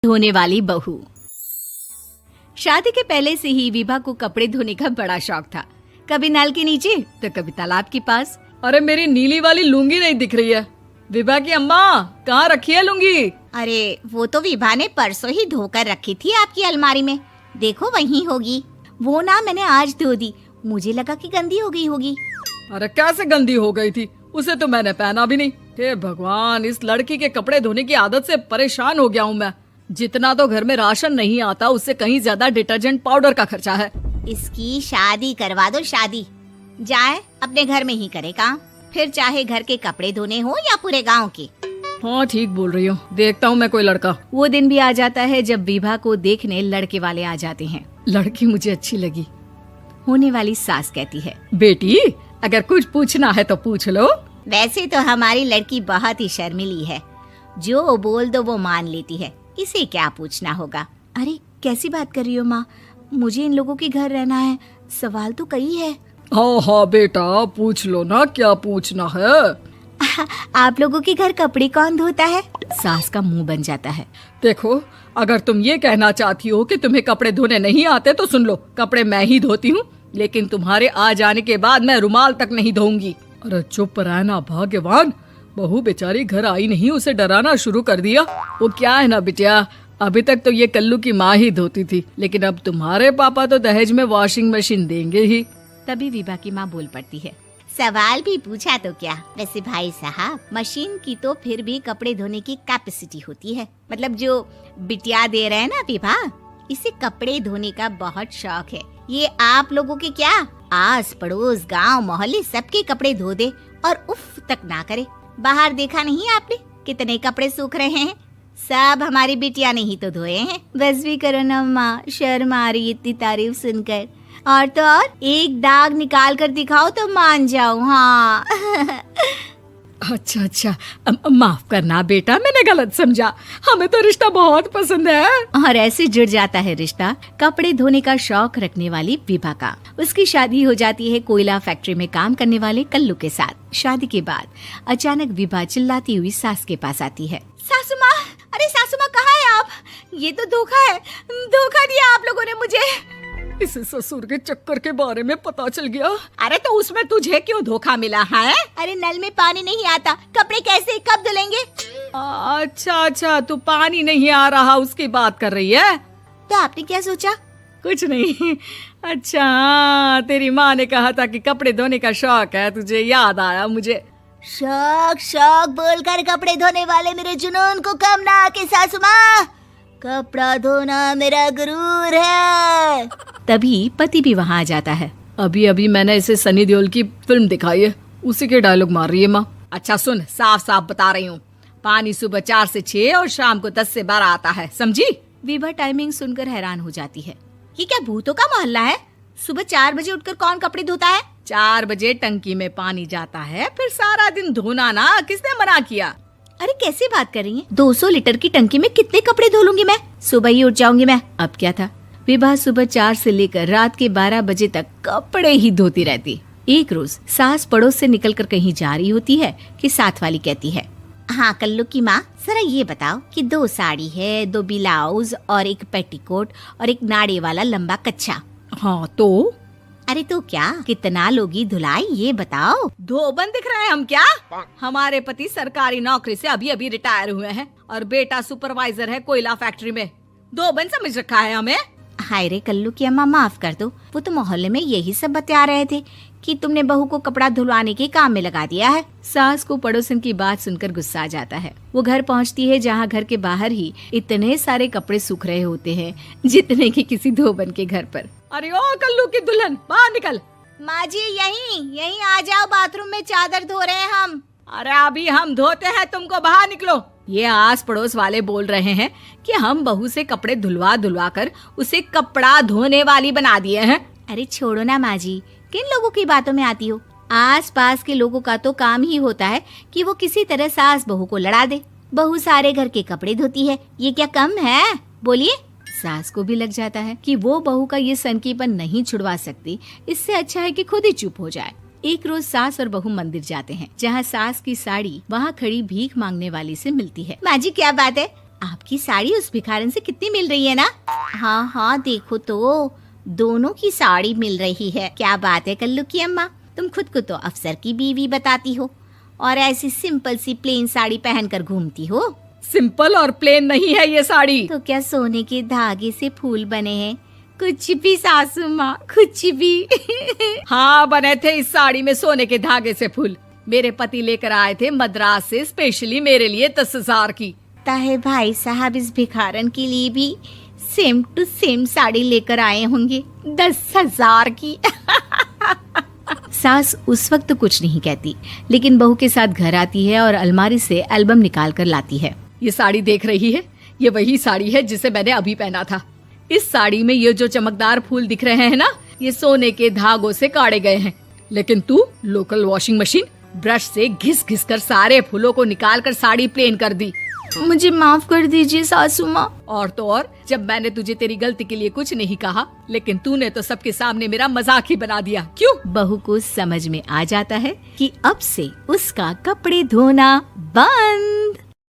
धोने वाली बहू। शादी के पहले से ही विभा को कपड़े धोने का बड़ा शौक था। कभी नल के नीचे तो कभी तालाब के पास। अरे मेरी नीली वाली लुंगी नहीं दिख रही है। विभा की अम्मा कहाँ रखी है लुंगी? अरे वो तो विभा ने परसों ही धोकर रखी थी आपकी अलमारी में, देखो वहीं होगी। वो ना मैंने आज धो दी, मुझे लगा कि गंदी हो गई होगी। अरे कैसे गंदी हो गई थी, उसे तो मैंने पहना भी नहीं। हे भगवान, इस लड़की के कपड़े धोने की आदत से परेशान हो गया हूँ मैं। जितना तो घर में राशन नहीं आता उससे कहीं ज्यादा डिटर्जेंट पाउडर का खर्चा है। इसकी शादी करवा दो, शादी जाए अपने घर में ही करे काम, फिर चाहे घर के कपड़े धोने हो या पूरे गांव के। हाँ ठीक बोल रही हूँ, देखता हूँ मैं कोई लड़का। वो दिन भी आ जाता है जब विभा को देखने लड़के वाले आ जाते हैं। लड़की मुझे अच्छी लगी। होने वाली सास कहती है, बेटी अगर कुछ पूछना है तो पूछ लो। वैसे तो हमारी लड़की बहुत ही शर्मीली है, जो बोल दो वो मान लेती है, इसे क्या पूछना होगा। अरे कैसी बात कर रही हो माँ, मुझे इन लोगों के घर रहना है, सवाल तो कई है। हाँ हाँ बेटा पूछ लो ना, क्या पूछना है। आप लोगों के घर कपड़े कौन धोता है? सास का मुंह बन जाता है। देखो अगर तुम ये कहना चाहती हो कि तुम्हें कपड़े धोने नहीं आते तो सुन लो, कपड़े मैं ही धोती हूँ, लेकिन तुम्हारे आ जाने के बाद मैं रुमाल तक नहीं धोऊंगी। अरे चुप रहना भाग्यवान, बहू बेचारी घर आई नहीं, उसे डराना शुरू कर दिया। वो क्या है ना बिटिया, अभी तक तो ये कल्लू की माँ ही धोती थी, लेकिन अब तुम्हारे पापा तो दहेज में वॉशिंग मशीन देंगे ही। तभी विभा की माँ बोल पड़ती है, सवाल भी पूछा तो क्या। वैसे भाई साहब, मशीन की तो फिर भी कपड़े धोने की कैपेसिटी होती है। मतलब जो बिटिया दे रहे हैं ना विभा, इसे कपड़े धोने का बहुत शौक है। ये आप लोगों के क्या, आस पड़ोस गांव मोहल्ले सबके कपड़े धो दे और उफ तक ना करे। बाहर देखा नहीं आपने कितने कपड़े सूख रहे हैं, सब हमारी बिटिया ने ही तो धोए हैं। बस भी करो ना माँ, शर्म आ रही इतनी तारीफ सुनकर। और तो और एक दाग निकाल कर दिखाओ तो मान जाऊं। हाँ अच्छा माफ करना बेटा, मैंने गलत समझा, हमें तो रिश्ता बहुत पसंद है। और ऐसे जुड़ जाता है रिश्ता कपड़े धोने का शौक रखने वाली विभा का। उसकी शादी हो जाती है कोयला फैक्ट्री में काम करने वाले कल्लू के साथ। शादी के बाद अचानक विभा चिल्लाती हुई सास के पास आती है। सासू माँ, अरे सासू माँ कहाँ है आप? ये तो धोखा है, धोखा दिया आप लोगों ने मुझे। इसे ससुर के चक्कर के बारे में पता चल गया। अरे तो उसमें तुझे क्यों धोखा मिला है? अरे नल में पानी नहीं आता, कपड़े कैसे कब धुलेंगे? अच्छा तू पानी नहीं आ रहा उसकी बात कर रही है। तो आपने क्या सोचा? कुछ नहीं। अच्छा तेरी माँ ने कहा था कि कपड़े धोने का शौक है तुझे, याद आया मुझे। शौक शौक बोलकर कपड़े धोने वाले मेरे जुनून को कम ना आके सासू माँ, कपड़ा धोना मेरा गुरूर है। तभी पति भी वहाँ आ जाता है। अभी मैंने इसे सनी देओल की फिल्म दिखाई है, उसी के डायलॉग मार रही है माँ। अच्छा सुन, साफ साफ बता रही हूँ, पानी सुबह 4 से 6 और शाम को 10 से 12 आता है, समझी? विभा टाइमिंग सुनकर हैरान हो जाती है। ये क्या भूतों का मोहल्ला है? सुबह 4 बजे उठकर कौन कपड़े धोता है? 4 बजे टंकी में पानी जाता है, फिर सारा दिन धोना ना, किसने मना किया? अरे कैसी बात कर रही हैं? 200 लीटर की टंकी में कितने कपड़े धो लूंगी मैं, सुबह ही उठ जाऊंगी मैं। अब क्या था, विभा सुबह 4 से लेकर रात के 12 बजे तक कपड़े ही धोती रहती। एक रोज सास पड़ोस से निकलकर कहीं जा रही होती है कि साथ वाली कहती है, हाँ कल्लू की माँ, जरा ये बताओ कि 2 साड़ी है, 2 ब्लाउज और एक पेटीकोट और एक नाड़े वाला लंबा कच्छा। हाँ तो? अरे तो क्या, कितना लोगी धुलाई ये बताओ। धोबन दिख रहे हैं हम क्या? हमारे पति सरकारी नौकरी से अभी रिटायर हुए हैं और बेटा सुपरवाइजर है कोयला फैक्ट्री में। धोबन समझ रखा है हमें? हाय रे कल्लू की अम्मा, माफ कर दो, वो तो मोहल्ले में यही सब बता रहे थे कि तुमने बहू को कपड़ा धुलवाने के काम में लगा दिया है। सास को पड़ोसन की बात सुनकर गुस्सा आ जाता है। वो घर पहुंचती है जहां घर के बाहर ही इतने सारे कपड़े सूख रहे होते हैं जितने कि किसी धोबन के घर पर। अरे ओ कल्लू की दुल्हन, बाहर निकल। माँ जी यहीं आ जाओ, बाथरूम में चादर धो रहे हैं हम। अरे अभी हम धोते हैं, तुमको बाहर निकलो। ये आस पड़ोस वाले बोल रहे हैं कि हम बहू से कपड़े धुलवा कर उसे कपड़ा धोने वाली बना दिए हैं। अरे छोड़ो ना माँ जी, किन लोगों की बातों में आती हो? आस पास के लोगों का तो काम ही होता है कि वो किसी तरह सास बहू को लड़ा दे। बहू सारे घर के कपड़े धोती है, ये क्या कम है? बोलिए। सास को भी लग जाता है कि वो बहू का ये सनकीपन नहीं छुड़वा सकती, इससे अच्छा है कि खुद ही चुप हो जाए। एक रोज सास और बहू मंदिर जाते हैं, जहाँ सास की साड़ी वहाँ खड़ी भीख मांगने वाली से मिलती है। माँ जी क्या बात है, आपकी आपकी साड़ी उस भिखारन से कितनी मिल रही है ना? हाँ हाँ देखो तो, दोनों की साड़ी मिल रही है। क्या बात है कल्लू की अम्मा, तुम खुद को तो अफसर की बीवी बताती हो और ऐसी सिंपल सी प्लेन साड़ी पहनकर घूमती हो। सिंपल और प्लेन नहीं है ये साड़ी। तो क्या सोने के धागे से फूल बने हैं? कुछ भी सासू माँ, कुछ भी। हाँ बने थे इस साड़ी में सोने के धागे से फूल। मेरे पति लेकर आए थे मद्रास से स्पेशली मेरे लिए 10,000 की। ताहे भाई साहब इस भिखारन के लिए भी सेम टू सेम साड़ी लेकर आए होंगे 10,000 की। सास उस वक्त तो कुछ नहीं कहती, लेकिन बहू के साथ घर आती है और अलमारी से एल्बम निकाल कर लाती है। ये साड़ी देख रही है, ये वही साड़ी है जिसे मैंने अभी पहना था। इस साड़ी में ये जो चमकदार फूल दिख रहे हैं ना, ये सोने के धागों से काढ़े गए हैं। लेकिन तू लोकल वॉशिंग मशीन ब्रश से घिस घिस कर सारे फूलों को निकाल कर साड़ी प्लेन कर दी। मुझे माफ कर दीजिए सासू माँ। और तो और, जब मैंने तुझे तेरी गलती के लिए कुछ नहीं कहा, लेकिन तूने तो सबके सामने मेरा मजाक ही बना दिया। क्यों? बहू को समझ में आ जाता है कि अब से उसका कपड़े धोना बंद।